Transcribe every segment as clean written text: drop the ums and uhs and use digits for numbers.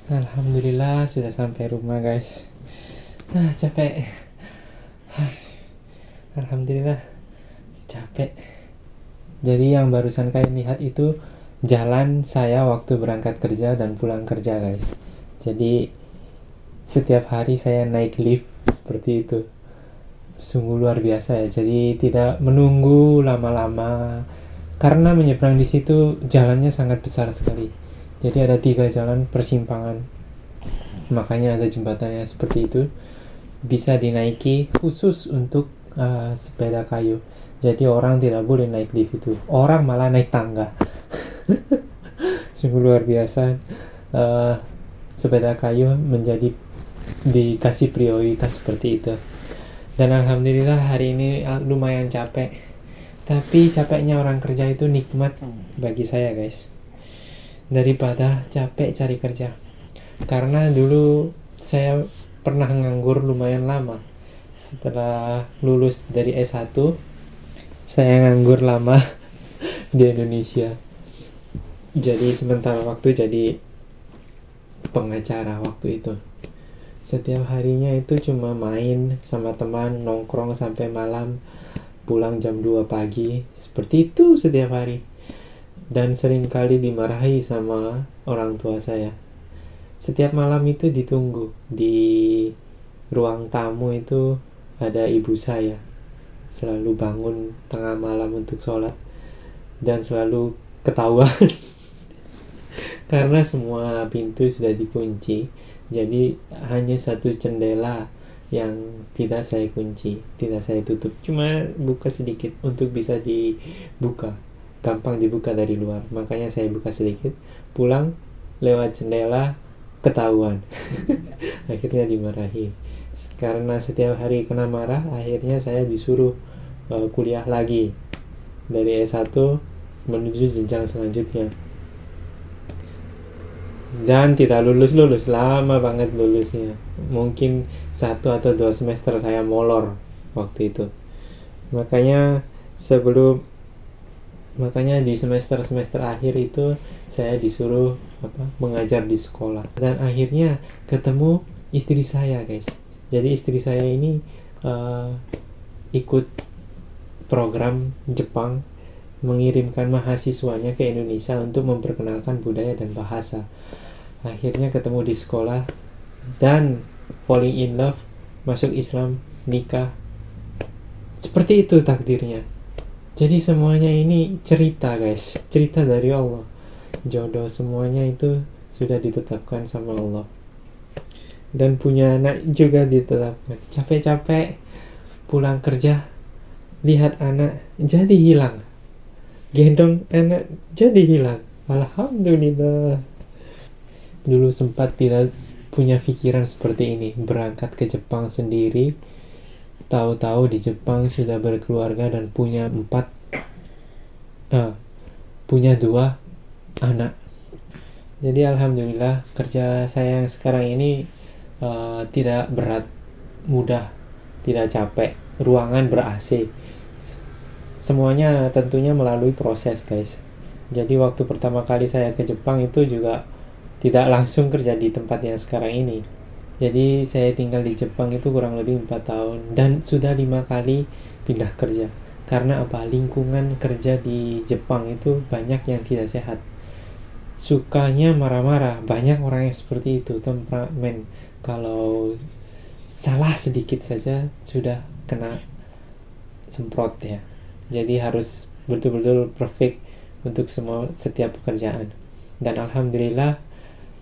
Alhamdulillah sudah sampai rumah guys. Capek. Alhamdulillah capek. Jadi yang barusan kalian lihat itu jalan saya waktu berangkat kerja dan pulang kerja guys. Jadi setiap hari saya naik lift seperti itu. Sungguh luar biasa ya. Jadi tidak menunggu lama-lama karena menyeberang di situ jalannya sangat besar sekali. Jadi ada 3 jalan persimpangan, makanya ada jembatannya seperti itu, bisa dinaiki khusus untuk sepeda kayu. Jadi orang tidak boleh naik lift itu, orang malah naik tangga. Sungguh luar biasa. Sepeda kayu menjadi dikasih prioritas seperti itu. Dan alhamdulillah hari ini lumayan capek, tapi capeknya orang kerja itu nikmat bagi saya guys, daripada capek cari kerja. Karena dulu saya pernah nganggur lumayan lama. Setelah lulus dari S1 saya nganggur lama di Indonesia. Jadi sementara waktu jadi pengacara waktu itu. Setiap harinya itu cuma main sama teman, nongkrong sampai malam, pulang jam 2 pagi. Seperti itu setiap hari. Dan sering kali dimarahi sama orang tua saya. Setiap malam itu ditunggu. Di ruang tamu itu ada ibu saya. Selalu bangun tengah malam untuk sholat. Dan selalu ketahuan. Karena semua pintu sudah dikunci. Jadi hanya satu jendela yang tidak saya kunci, tidak saya tutup. Cuma buka sedikit untuk bisa dibuka. Gampang dibuka dari luar. Makanya saya buka sedikit. Pulang lewat jendela ketahuan. Akhirnya dimarahi. Karena setiap hari kena marah, akhirnya saya disuruh kuliah lagi dari S1 menuju jenjang selanjutnya. Dan tidak lulus lama banget lulusnya. Mungkin 1 atau 2 semester saya molor waktu itu. Makanya di semester akhir itu saya disuruh mengajar di sekolah. Dan akhirnya ketemu istri saya guys. Jadi istri saya ini ikut program Jepang, mengirimkan mahasiswanya ke Indonesia untuk memperkenalkan budaya dan bahasa. Akhirnya ketemu di sekolah dan falling in love, masuk Islam, nikah. Seperti itu takdirnya. Jadi semuanya ini cerita guys, cerita dari Allah. Jodoh semuanya itu sudah ditetapkan sama Allah. Dan punya anak juga ditetapkan. Capek-capek pulang kerja, lihat anak jadi hilang. Gendong anak jadi hilang. Alhamdulillah. Dulu sempat tidak punya pikiran seperti ini, berangkat ke Jepang sendiri, tahu-tahu di Jepang sudah berkeluarga dan punya 2 anak. Jadi alhamdulillah kerja saya yang sekarang ini tidak berat, mudah, tidak capek, ruangan ber-AC. Semuanya tentunya melalui proses guys. Jadi waktu pertama kali saya ke Jepang itu juga tidak langsung kerja di tempat yang sekarang ini. Jadi saya tinggal di Jepang itu kurang lebih 4 tahun dan sudah 5 kali pindah kerja. Karena apa? Lingkungan kerja di Jepang itu banyak yang tidak sehat. Sukanya marah-marah, banyak orang yang seperti itu, temperamen. Kalau salah sedikit saja sudah kena semprot ya. Jadi harus betul-betul perfect untuk setiap pekerjaan. Dan alhamdulillah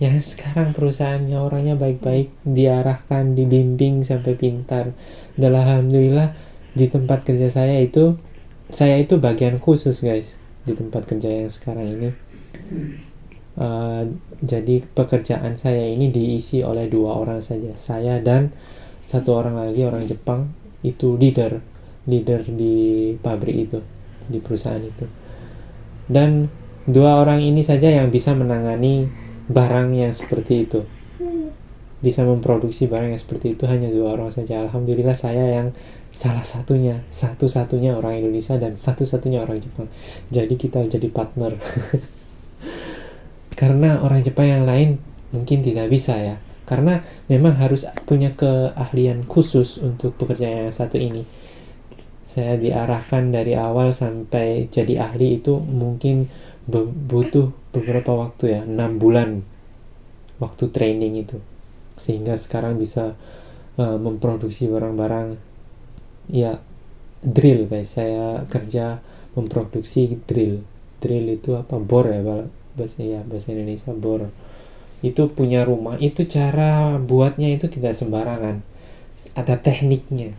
ya sekarang perusahaannya orangnya baik-baik, diarahkan, dibimbing sampai pintar. Dan alhamdulillah di tempat kerja saya itu bagian khusus guys di tempat kerja yang sekarang ini. Jadi pekerjaan saya ini diisi oleh 2 orang saja, saya dan 1 orang lagi orang Jepang, itu leader di pabrik itu, di perusahaan itu. Dan 2 orang ini saja yang bisa menangani barang yang seperti itu, bisa memproduksi barang yang seperti itu, hanya 2 orang saja. Alhamdulillah saya yang satu-satunya orang Indonesia dan satu-satunya orang Jepang. Jadi kita jadi partner. Karena orang Jepang yang lain mungkin tidak bisa ya, karena memang harus punya keahlian khusus untuk pekerjaan yang satu ini. Saya diarahkan dari awal sampai jadi ahli itu mungkin butuh beberapa waktu ya, 6 bulan waktu training itu, sehingga sekarang bisa memproduksi barang-barang ya. Drill guys, saya kerja memproduksi drill itu apa, bor ya bahasa Indonesia, bor. Itu punya rumah, itu cara buatnya itu tidak sembarangan, ada tekniknya,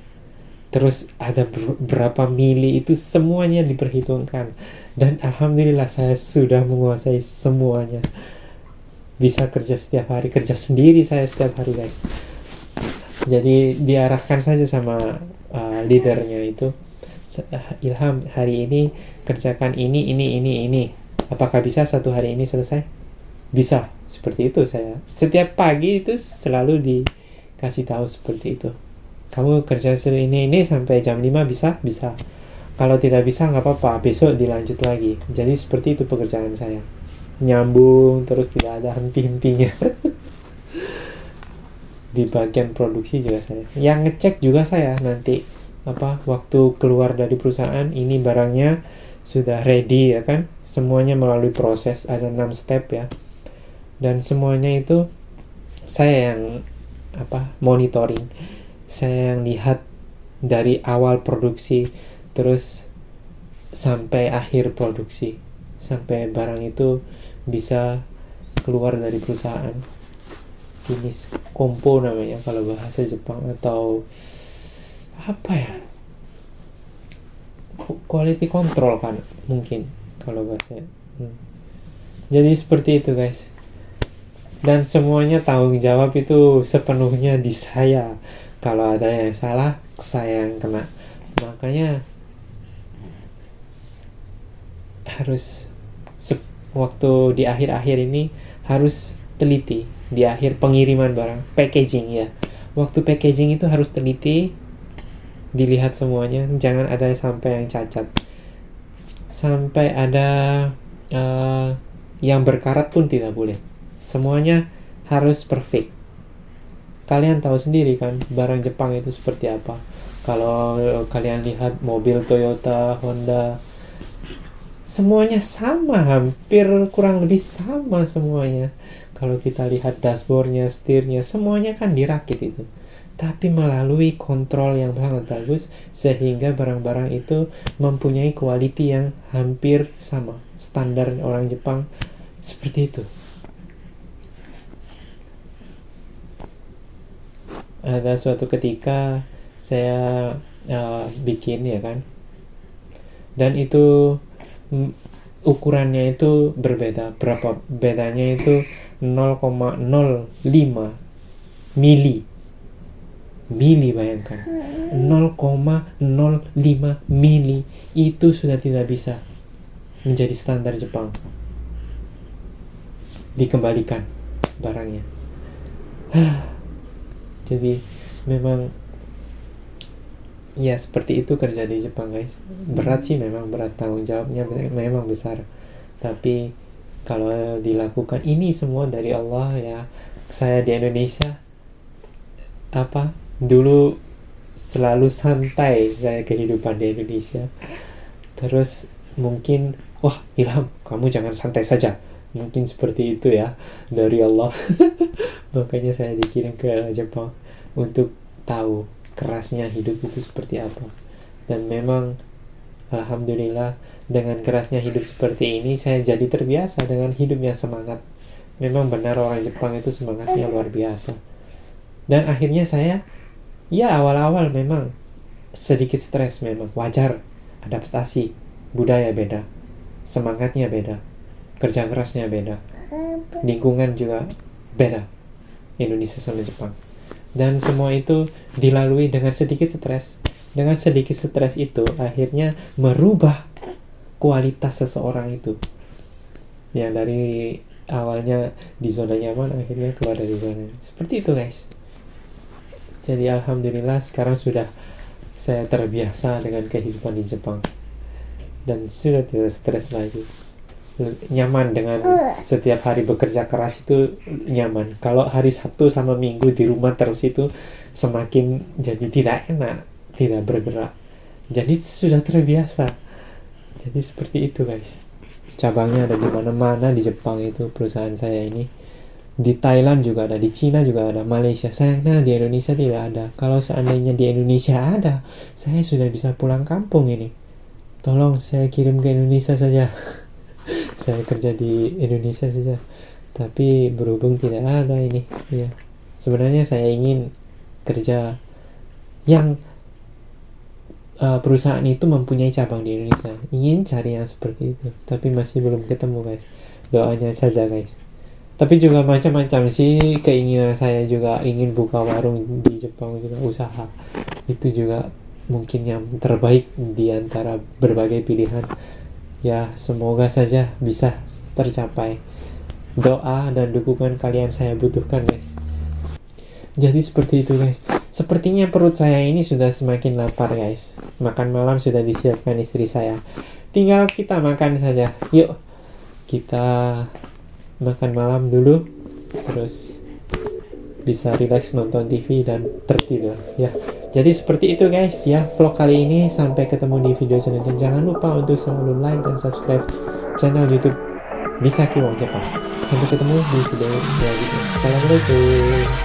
terus ada berapa mili, itu semuanya diperhitungkan, dan alhamdulillah saya sudah menguasai semuanya. Bisa kerja setiap hari, kerja sendiri saya setiap hari guys. Jadi diarahkan saja sama leadernya itu, Ilham hari ini kerjakan ini, apakah bisa satu hari ini selesai? Bisa, seperti itu. Saya setiap pagi itu selalu dikasih tahu seperti itu, kamu kerja ini sampai jam 5 bisa? Bisa. Kalau tidak bisa nggak apa-apa, besok dilanjut lagi. Jadi seperti itu pekerjaan saya, nyambung terus, tidak ada henti-hentinya. Di bagian produksi juga saya, yang ngecek juga saya nanti waktu keluar dari perusahaan, ini barangnya sudah ready ya kan, semuanya melalui proses, ada 6 step ya, dan semuanya itu saya yang monitoring, saya yang lihat dari awal produksi terus sampai akhir produksi, sampai barang itu bisa keluar dari perusahaan. Jenis kompo namanya kalau bahasa Jepang, atau apa ya, quality control kan mungkin kalau bahasa. Jadi seperti itu guys, dan semuanya tanggung jawab itu sepenuhnya di saya. Kalau ada yang salah, saya yang kena. Makanya harus waktu di akhir-akhir ini harus teliti. Di akhir pengiriman barang, packaging ya, waktu packaging itu harus teliti, dilihat semuanya, jangan ada sampai yang cacat, sampai ada yang berkarat pun tidak boleh, semuanya harus perfect. Kalian tahu sendiri kan barang Jepang itu seperti apa. Kalau kalian lihat mobil Toyota, Honda, semuanya sama, hampir kurang lebih sama semuanya. Kalau kita lihat dashboardnya, setirnya, semuanya kan dirakit itu, tapi melalui kontrol yang sangat bagus, sehingga barang-barang itu mempunyai quality yang hampir sama, standar orang Jepang, seperti itu. Ada suatu ketika saya bikin ya kan, dan itu ukurannya itu berbeda. Berapa bedanya itu 0,05 mili, bayangkan, 0,05 mili itu sudah tidak bisa menjadi standar Jepang, dikembalikan barangnya. Jadi memang ya seperti itu kerja di Jepang guys. Berat sih, memang berat, tanggung jawabnya memang besar, tapi kalau dilakukan ini semua dari Allah ya. Saya di Indonesia dulu selalu santai saya kehidupan di Indonesia, terus mungkin Ilham, kamu jangan santai saja, mungkin seperti itu ya dari Allah. Makanya saya dikirim ke Jepang untuk tahu kerasnya hidup itu seperti apa. Dan memang alhamdulillah dengan kerasnya hidup seperti ini, saya jadi terbiasa dengan hidup yang semangat. Memang benar orang Jepang itu semangatnya luar biasa. Dan akhirnya saya awal-awal memang sedikit stres, memang wajar, adaptasi, budaya beda, semangatnya beda, kerja kerasnya beda, lingkungan juga beda, Indonesia sama Jepang. Dan semua itu dilalui dengan sedikit stres. Dengan sedikit stres itu akhirnya merubah kualitas seseorang itu, yang dari awalnya di zona nyaman akhirnya keluar dari zona. Seperti itu guys. Jadi alhamdulillah sekarang sudah saya terbiasa dengan kehidupan di Jepang dan sudah tidak stres lagi. nyaman dengan setiap hari bekerja keras itu nyaman. Kalau hari Sabtu sama Minggu di rumah terus itu semakin jadi tidak enak, tidak bergerak. Jadi sudah terbiasa. Jadi seperti itu guys. Cabangnya ada di mana-mana di Jepang itu perusahaan saya ini. Di Thailand juga ada, di Cina juga ada, Malaysia. Sayangnya di Indonesia tidak ada. Kalau seandainya di Indonesia ada, saya sudah bisa pulang kampung ini. Tolong saya kirim ke Indonesia saja. Saya kerja di Indonesia saja. Tapi berhubung tidak ada ini. Ya. Sebenarnya saya ingin kerja yang perusahaan itu mempunyai cabang di Indonesia. Ingin cari yang seperti itu, tapi masih belum ketemu guys. Doanya saja guys. Tapi juga macam-macam sih keinginan saya, juga ingin buka warung di Jepang juga, usaha. Itu juga mungkin yang terbaik di antara berbagai pilihan. Ya, semoga saja bisa tercapai. Doa dan dukungan kalian saya butuhkan guys. Jadi seperti itu guys. Sepertinya perut saya ini sudah semakin lapar guys. Makan malam sudah disiapkan istri saya. Tinggal kita makan saja. Yuk, kita makan malam dulu. Terus bisa relax nonton TV dan tertidur ya. Jadi seperti itu guys ya vlog kali ini. Sampai ketemu di video selanjutnya. Jangan lupa untuk selalu like dan subscribe channel YouTube Misaki Wong Jepang. Sampai ketemu di video selanjutnya. Assalamualaikum.